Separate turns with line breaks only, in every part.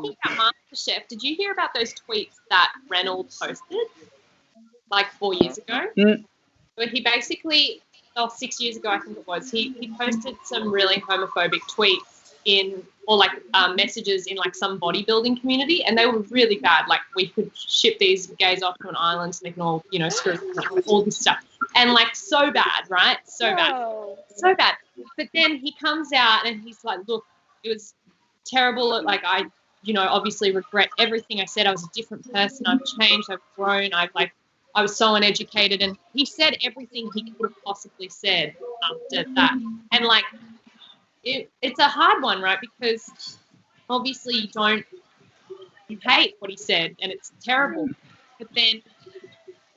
talking about MasterChef, did you hear about those tweets that Reynolds posted like 4 years ago? But he basically, 6 years ago I think it was, he posted some really homophobic tweets messages in like some bodybuilding community, and they were really bad. Like, we could ship these gays off to an island so they can all, screw all this stuff. And like, so bad, right? So bad. But then he comes out and he's like, look, it was terrible. Like, I obviously regret everything I said. I was a different person. I've changed. I've grown. I was so uneducated. And he said everything he could have possibly said after that. And like, it's a hard one, right? Because obviously you hate what he said and it's terrible. But then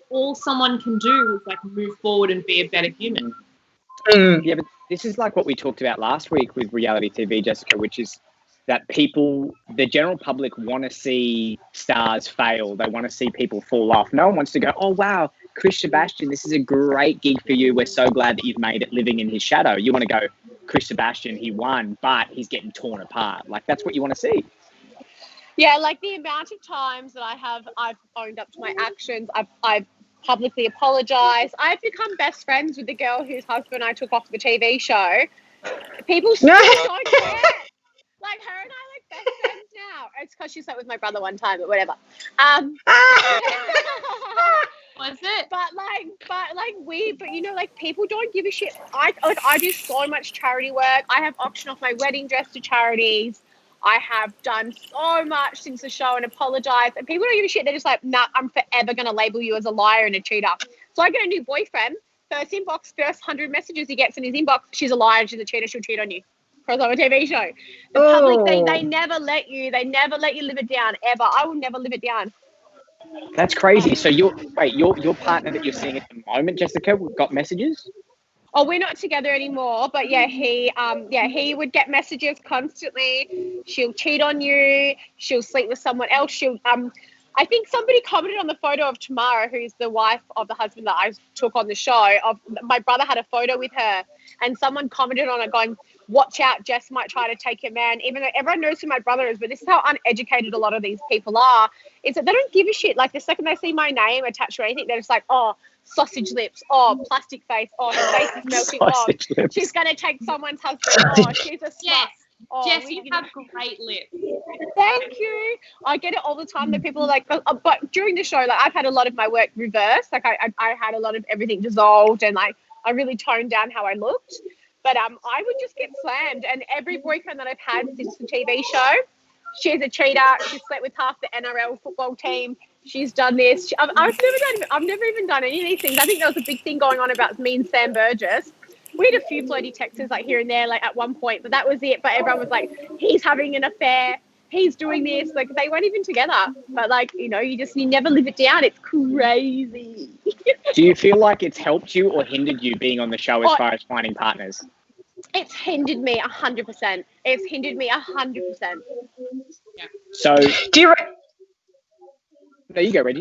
all someone can do is like move forward and be a better human.
Yeah, but this is like what we talked about last week with reality TV, Jessika, which is that people, the general public, want to see stars fail. They want to see people fall off. No one wants to go, oh, wow, Chris Sebastian, this is a great gig for you. We're so glad that you've made it living in his shadow. You want to go, Chris Sebastian, he won, but he's getting torn apart. Like, that's what you want to see.
Yeah, like the amount of times that I've owned up to my actions. I've publicly apologized. I've become best friends with the girl whose husband I took off the TV show. People still don't care. Like, her and I like best friends now. It's because she slept with my brother one time, but whatever.
Was it?
But people don't give a shit. I do so much charity work. I have auctioned off my wedding dress to charities. I have done so much since the show and apologized. And people don't give a shit. They're just like, nah, I'm forever going to label you as a liar and a cheater. So I get a new boyfriend. First 100 messages he gets in his inbox, she's a liar, she's a cheater, she'll cheat on you. Because I'm a TV show. The public, they never let you live it down, ever. I will never live it down.
That's crazy. So your partner that you're seeing at the moment, Jessika, got messages?
Oh, we're not together anymore, but yeah, he would get messages constantly. She'll cheat on you. She'll sleep with someone else. I think somebody commented on the photo of Tamara, who's the wife of the husband that I took on the show. My brother had a photo with her, and someone commented on it going, watch out, Jess might try to take your man, even though everyone knows who my brother is. But this is how uneducated a lot of these people are, is that they don't give a shit. Like, the second they see my name attached to anything, they're just like, oh, sausage lips, oh, plastic face, oh, her face is melting, oh, she's going to take someone's husband, oh, she's a slut.
Yes.
Oh,
Jess, you have great lips.
Thank you. I get it all the time that people are like, but during the show, like, I've had a lot of my work reversed. Like, I had a lot of everything dissolved, and like, I really toned down how I looked. But I would just get slammed. And every boyfriend that I've had since the TV show, she's a cheater. She's slept with half the NRL football team. She's done this. I've never even done any of these things. I think there was a big thing going on about me and Sam Burgess. We had a few flirty texts like here and there, like at one point, but that was it. But everyone was like, he's having an affair. He's doing this. Like, they weren't even together. But like, you never live it down. It's crazy.
Do you feel like it's helped you or hindered you being on the show as far as finding partners?
It's hindered me 100%. It's hindered me 100%.
Yeah. So
do you?
There you go, Reggie.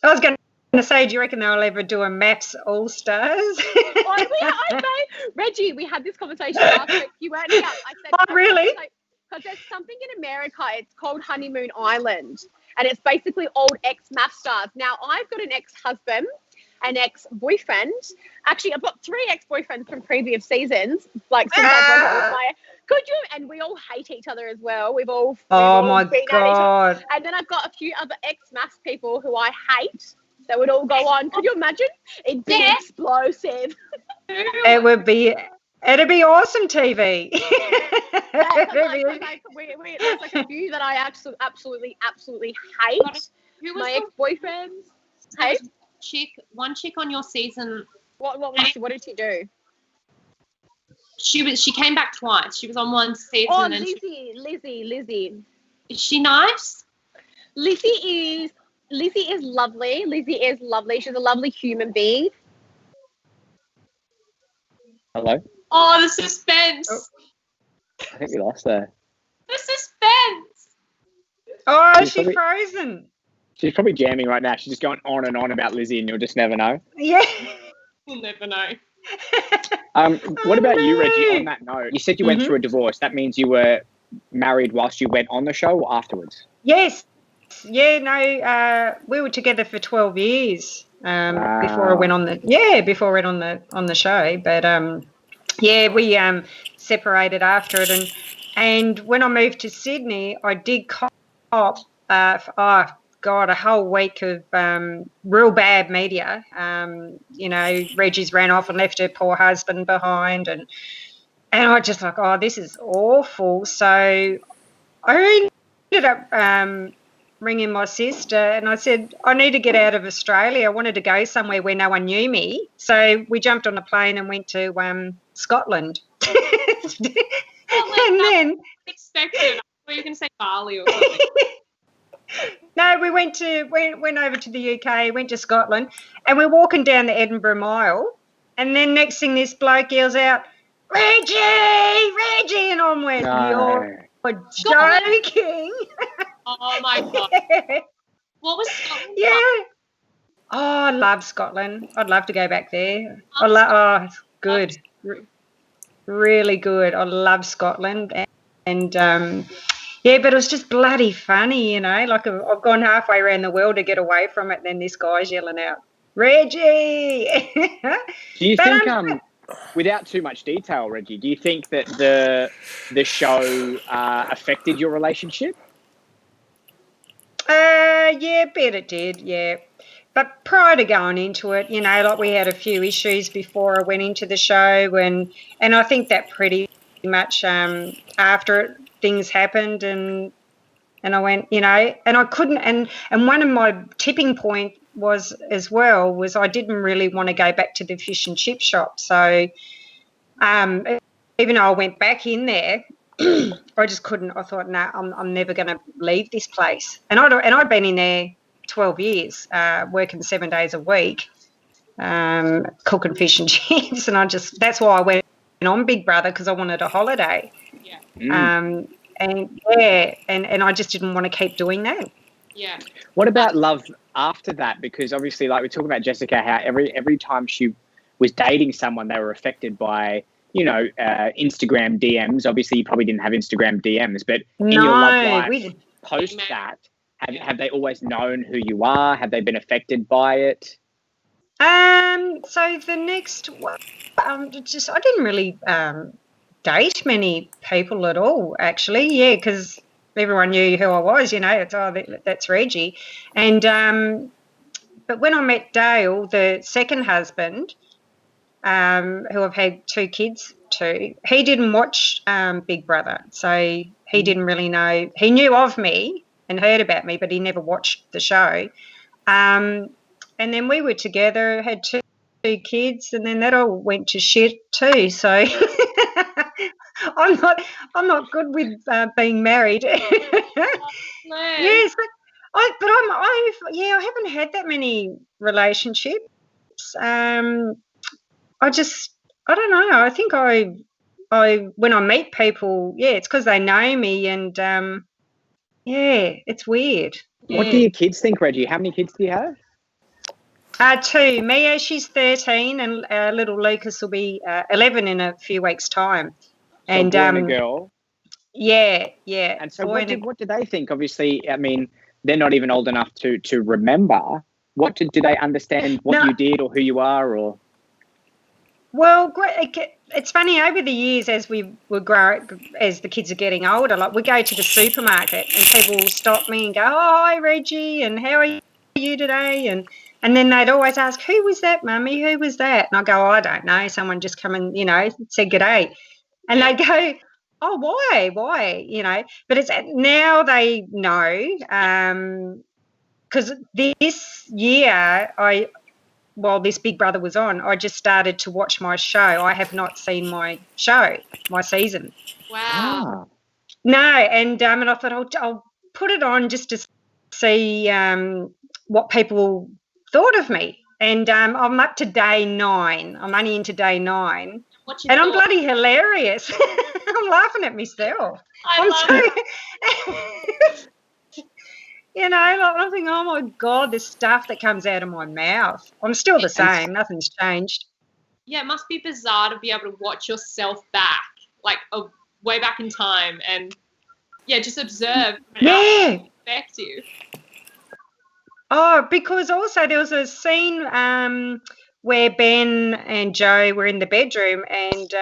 I was going to say, do you reckon they'll ever do a Max All Stars?
Reggie, we had this conversation last week. You weren't here. I said,
oh, really?
Because there's something in America. It's called Honeymoon Island, and it's basically old ex-MAF stars. Now, I've got an ex-husband, an ex-boyfriend. Actually, I've got 3 ex-boyfriends from previous seasons. Like, since I broke up with my... Could you? And we all hate each other as well. We've all
my
been
God.
At each other. And then I've got a few other ex-MAF people who I hate that would all go on. Could you imagine? It'd be explosive.
It'd be awesome TV.
There's like a few that I absolutely hate.
Who was
my ex-boyfriends? Hey,
one chick on your season.
What did she do?
She came back twice. She was on one season.
Oh,
and
Lizzie.
Is she nice?
Lizzie is lovely. She's a lovely human being.
Hello?
Oh, the suspense.
I think we lost her.
The suspense.
Oh, is she frozen?
She's probably jamming right now. She's just going on and on about Lizzie, and you'll just never know.
Yeah.
We'll never know.
What about you, Reggie, on that note? You said you went through a divorce. That means you were married whilst you went on the show or afterwards?
Yes. Yeah, no, we were together for 12 years before I went on the show. But we separated after it, and when I moved to Sydney, I did cop a whole week of real bad media. Reggie's ran off and left her poor husband behind, and I just like, oh, this is awful. So I ended up ringing my sister, and I said, I need to get out of Australia. I wanted to go somewhere where no one knew me. So we jumped on a plane and went to Scotland. And then
expected. I thought you were going to say Bali or something.
No, we went over to the UK, went to Scotland, and we're walking down the Edinburgh Mile, and then next thing this bloke yells out, Reggie, and I went, you're joking.
Oh my God. What was Scotland?
Yeah. Oh, I love Scotland. I'd love to go back there. It's good. Really good. I love Scotland. And but it was just bloody funny, like I've gone halfway around the world to get away from it, and then this guy's yelling out, Reggie.
Do you think, without too much detail, Reggie, do you think that the show affected your relationship?
Yeah, I bet it did, yeah. But prior to going into it, like we had a few issues before I went into the show, and I think that pretty much after it, things happened, and I went, and I couldn't, and one of my tipping point was I didn't really want to go back to the fish and chip shop. So even though I went back in there, I just couldn't. I thought, no, I'm never going to leave this place. And I'd been in there 12 years, working 7 days a week, cooking fish and chips, and that's why I went on Big Brother, because I wanted a holiday.
Yeah.
And I just didn't want to keep doing that.
Yeah.
What about love after that? Because obviously, like we talk about Jessika, how every time she was dating someone, they were affected by, Instagram DMs. Obviously, you probably didn't have Instagram DMs, but in your love life, post that, have they always known who you are? Have they been affected by it?
So the next one, I didn't really date many people at all, actually. Yeah, because everyone knew who I was. That's Reggie. And but when I met Dale, the second husband, who I've had 2 kids to, he didn't watch Big Brother, so he didn't really know. He knew of me and heard about me, but he never watched the show. And then we were together, had 2 kids, and then that all went to shit too. So I'm not good with being married. Yes, but I haven't had that many relationships. I don't know. I think I when I meet people, it's because they know me, and it's weird.
What do your kids think, Reggie? How many kids do you have?
2. Mia, she's 13, and little Lucas will be 11 in a few weeks' time.
So
and
a boy and a girl.
Yeah.
And so what do they think? Obviously, I mean, they're not even old enough to remember. Do they understand what you did or who you are, or?
Well, it's funny, over the years as we were as the kids are getting older, like we go to the supermarket and people will stop me and go, oh, hi, Reggie, and how are you today? And then they'd always ask, who was that, Mummy? Who was that? And I go, I don't know. Someone just come and, said good day. And they go, oh, why? But it's now they know, because this year while this Big Brother was on, I just started to watch my show. I have not seen my season.
Wow.
No, and I thought I'll put it on just to see what people thought of me. And I'm up to day 9. I'm only into day 9. And I'm bloody hilarious. I'm laughing at myself. I'm thinking, oh my God, the stuff that comes out of my mouth. I'm still the same. Nothing's changed.
Yeah, it must be bizarre to be able to watch yourself back, like way back in time, and just observe from an
Yeah.
outside perspective.
Oh, because also there was a scene where Ben and Joe were in the bedroom and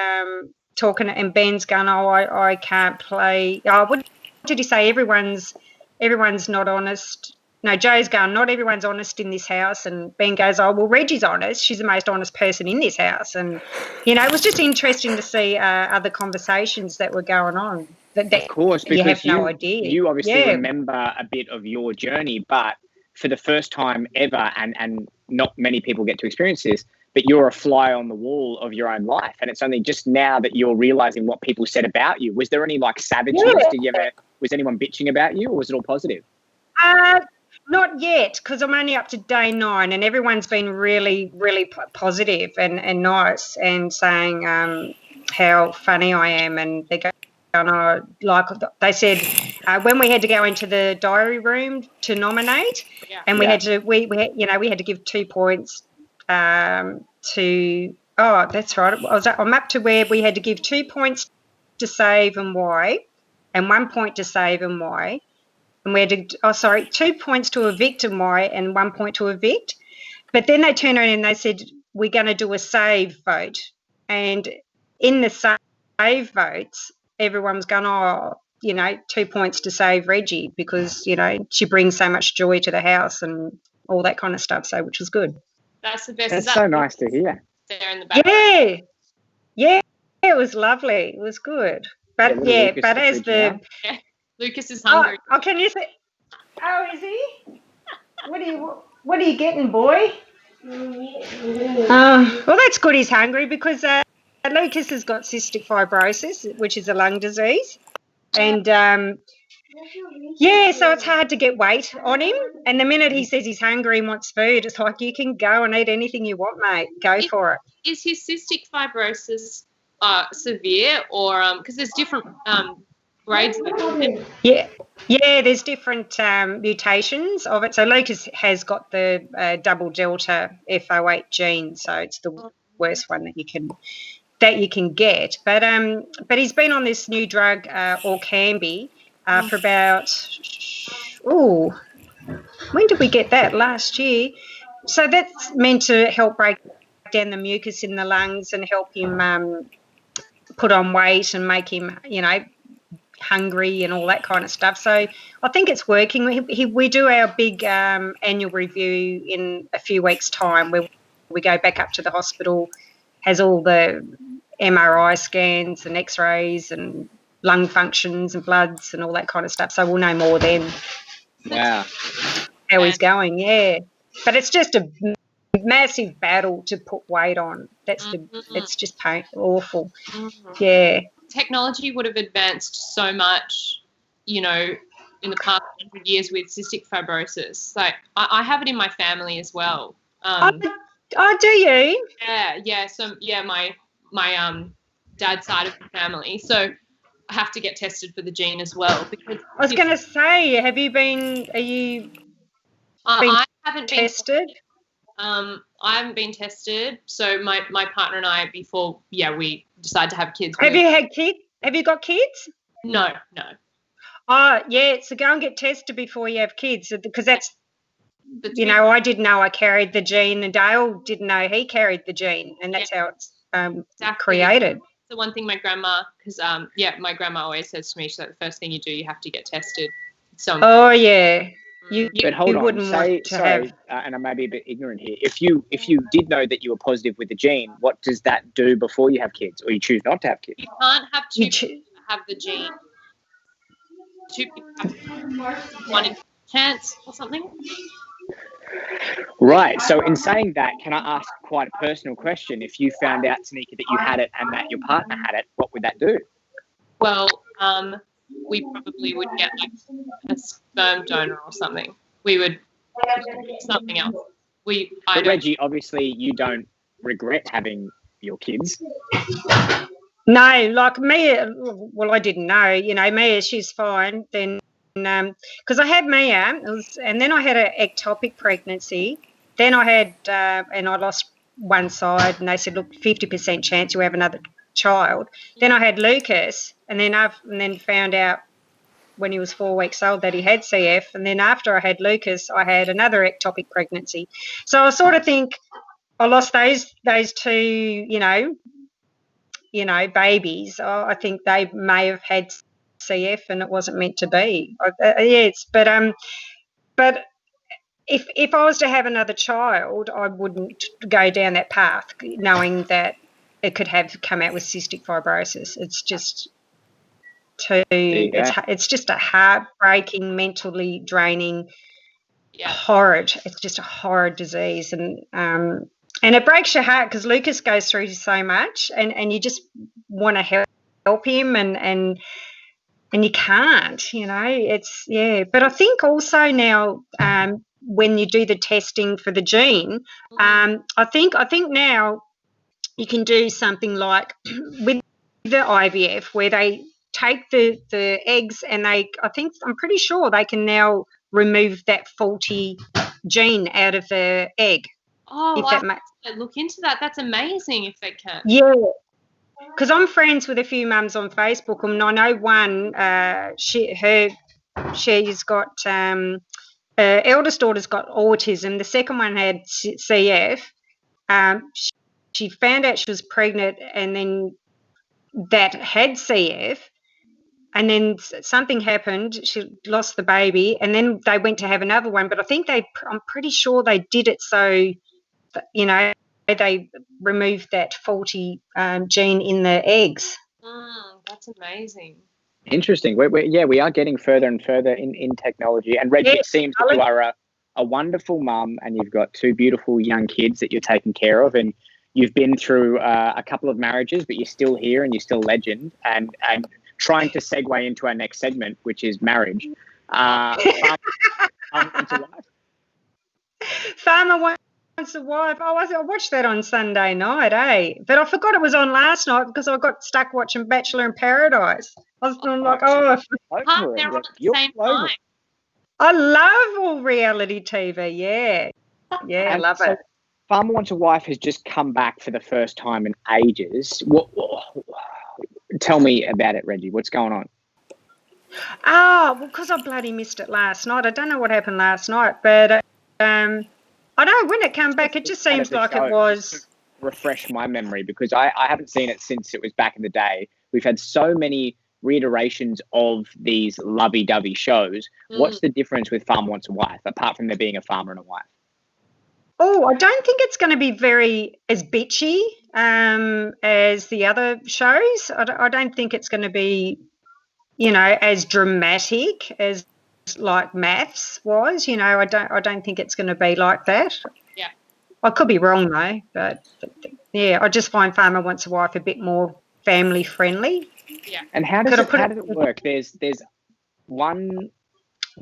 talking, and Ben's going, "Oh, I can't play." Oh, what did he say? Everyone's not honest. No, Joe's going, "Not everyone's honest in this house," and Ben goes, "Oh, well, Reggie's honest. She's the most honest person in this house." And it was just interesting to see other conversations that were going on. That
Of course, because
you have no idea.
You obviously remember a bit of your journey, but for the first time ever, and not many people get to experience this, but you're a fly on the wall of your own life. And it's only just now that you're realizing what people said about you. Was there any savageness? Was anyone bitching about you, or was it all positive?
Not yet, because I'm only up to day 9, and everyone's been really, really positive and nice, and saying how funny I am, and they go, they said when we had to go into the diary room to nominate, and we had to give 2 points to. Oh, that's right. I'm up to where we had to give 2 points to save and why, and 1 point to save and why. And we had to, 2 points to evict and why, and 1 point to evict. But then they turned around and they said, we're going to do a save vote. And in the save votes, everyone was going, 2 points to save Reggie because, she brings so much joy to the house and all that kind of stuff, which was good.
That's the best.
That's so nice to hear.
There in the back.
Yeah, it was lovely. It was good. But, but as the...
Yeah. Lucas is hungry.
Oh, can you say? Oh, is he? What are you getting, boy? Well, that's good. He's hungry because Lucas has got cystic fibrosis, which is a lung disease, and so it's hard to get weight on him. And the minute he says he's hungry and wants food, it's like, you can go and eat anything you want, mate. Go for it.
Is his cystic fibrosis severe, or because there's different grades of it?
Yeah, there's different mutations of it. So Lucas has got the double delta FO8 gene, so it's the worst one that you can get. But he's been on this new drug, Orkambi, for about when did we get that? Last year. So that's meant to help break down the mucus in the lungs and help him put on weight and make him, hungry and all that kind of stuff. So I think it's working. We do our big annual review in a few weeks' time, where we go back up to the hospital, has all the MRI scans and X-rays and lung functions and bloods and all that kind of stuff. So we'll know more then.
Wow.
How he's going, yeah. But it's just a massive battle to put weight on. It's just awful. Yeah.
Technology would have advanced so much, in the past 100 years with cystic fibrosis. Like I have it in my family as well.
Do you?
Yeah. So my dad's side of the family. So I have to get tested for the gene as well. Because
I was going to say, are you
I haven't
tested?
I haven't been tested. So my partner and I, before we decide to have kids.
Have you had kids? Have you got kids?
No.
Oh, yeah. So go and get tested before you have kids, because that's, I didn't know I carried the gene, and Dale didn't know he carried the gene, and that's how it's created.
The one thing my grandma, because my grandma always says to me, she's like, the first thing you do, you have to get tested. So.
Oh yeah.
But hold on, and I may be a bit ignorant here. If you did know that you were positive with the gene, what does that do before you have kids, or you choose not to have kids?
You can't have two people have the gene. Two people have one in chance or something.
Right. So in saying that, can I ask quite a personal question? If you found out, Tanika, that you had it and that your partner had it, what would that do?
Well, we probably would get a sperm donor or something. We would something else.
Reggie, obviously you don't regret having your kids.
No, like Mia. Well, I didn't know. Mia, she's fine. Then, because I had Mia, and then I had an ectopic pregnancy. Then I had, and I lost one side, and they said, look, 50% chance you have another child. Then I had Lucas, and then found out when he was 4 weeks old that he had CF, and then after I had Lucas, I had another ectopic pregnancy. So I sort of think I lost those two, babies. I think they may have had CF and it wasn't meant to be. Yes, but if I was to have another child, I wouldn't go down that path, knowing that it could have come out with cystic fibrosis. It's just it's just a heartbreaking, mentally draining, horrid. It's just a horrid disease, and it breaks your heart because Lucas goes through so much, and you just want to help him, and you can't. It's But I think also now, when you do the testing for the gene, I think now you can do something like with the IVF where they take the eggs and I'm pretty sure they can now remove that faulty gene out of the egg.
Oh, I have to look into that. That's amazing if they can.
Yeah, because I'm friends with a few mums on Facebook, and I know one, she's got her eldest daughter's got autism. The second one had CF. She found out she was pregnant, and then that had CF, and then something happened. She lost the baby, and then they went to have another one. But I think I'm pretty sure they did it so, they removed that faulty gene in the eggs.
That's amazing.
Interesting. We are getting further and further in technology. And Reggie, it seems that you are a wonderful mum, and you've got 2 beautiful young kids that you're taking care of, and you've been through a couple of marriages, but you're still here and you're still legend, and trying to segue into our next segment, which is marriage. Farmer Wants a Wife. I watched that on Sunday night, but I forgot it was on last night because I got stuck watching Bachelor in Paradise. I was like,
they're on at the same time.
I love all reality TV. Yeah, I love it.
Farmer Wants a Wife has just come back for the first time in ages. Tell me about it, Reggie. What's going on?
Because I bloody missed it last night. I don't know what happened last night, but I know when it came back, it just seems like it was.
Refresh my memory, because I haven't seen it since it was back in the day. We've had so many reiterations of these lovey-dovey shows. What's the difference with Farmer Wants a Wife, apart from there being a farmer and a wife?
Oh, I don't think it's going to be as bitchy as the other shows. I don't think it's going to be, as dramatic as like Maths was. I don't think it's going to be like that.
Yeah.
I could be wrong though, but I just find Farmer Wants a Wife a bit more family friendly.
Yeah.
And how does it work? There's one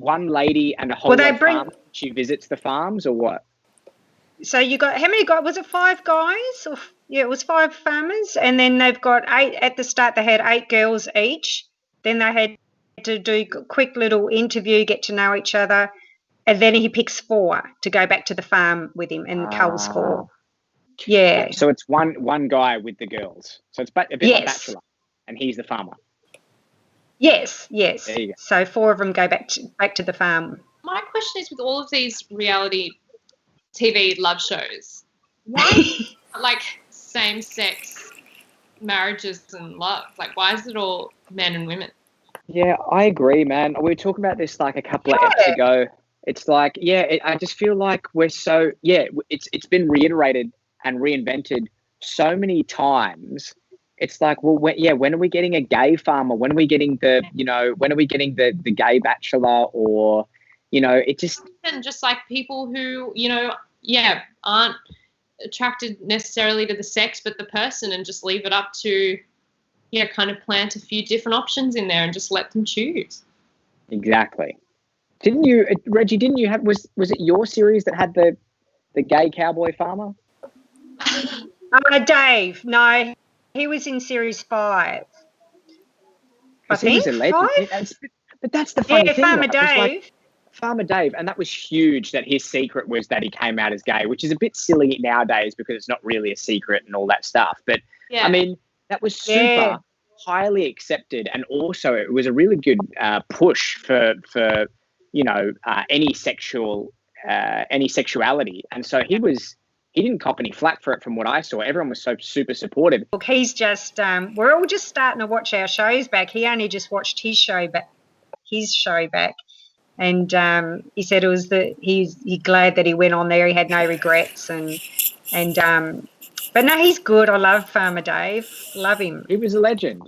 lady and a whole lot of farms. She visits the farms, or what?
So you got, how many guys? Was it 5 guys? It was 5 farmers, and then they've got 8 at the start. They had 8 girls each. Then they had to do a quick little interview, get to know each other, and then he picks 4 to go back to the farm with him, and culls 4. Yeah.
So it's one guy with the girls. So it's a bit like Bachelor, and he's the farmer.
Yes.
There you go.
So 4 of them go back to the farm.
My question is, with all of these reality TV love shows, why like same-sex marriages and love? Like, why is it all men and women?
Yeah, I agree, man. We were talking about this like a couple of episodes ago. It's like, I just feel like we're so, it's been reiterated and reinvented so many times. It's like, well, when are we getting a gay farmer? When are we getting the gay bachelor? Or, it just...
And just like people who, aren't attracted necessarily to the sex but the person, and just leave it up to, kind of plant a few different options in there and just let them choose.
Exactly. Reggie, was it your series that had the gay cowboy farmer?
Dave. No, he was in series 5. I think
he was a legend.
5?
But that's the funny thing.
Farmer Dave.
Farmer Dave, and that was huge, that his secret was that he came out as gay, which is a bit silly nowadays because it's not really a secret and all that stuff. But, I mean, that was super, highly accepted, and also it was a really good push for any sexuality, and so he didn't cop any flack for it from what I saw. Everyone was so super supportive.
Look, he's just we're all just starting to watch our shows back. He only just watched his show back, and he said it was he's glad that he went on there. He had no regrets, and but no, he's good. I love Farmer Dave. Love him.
He was a legend.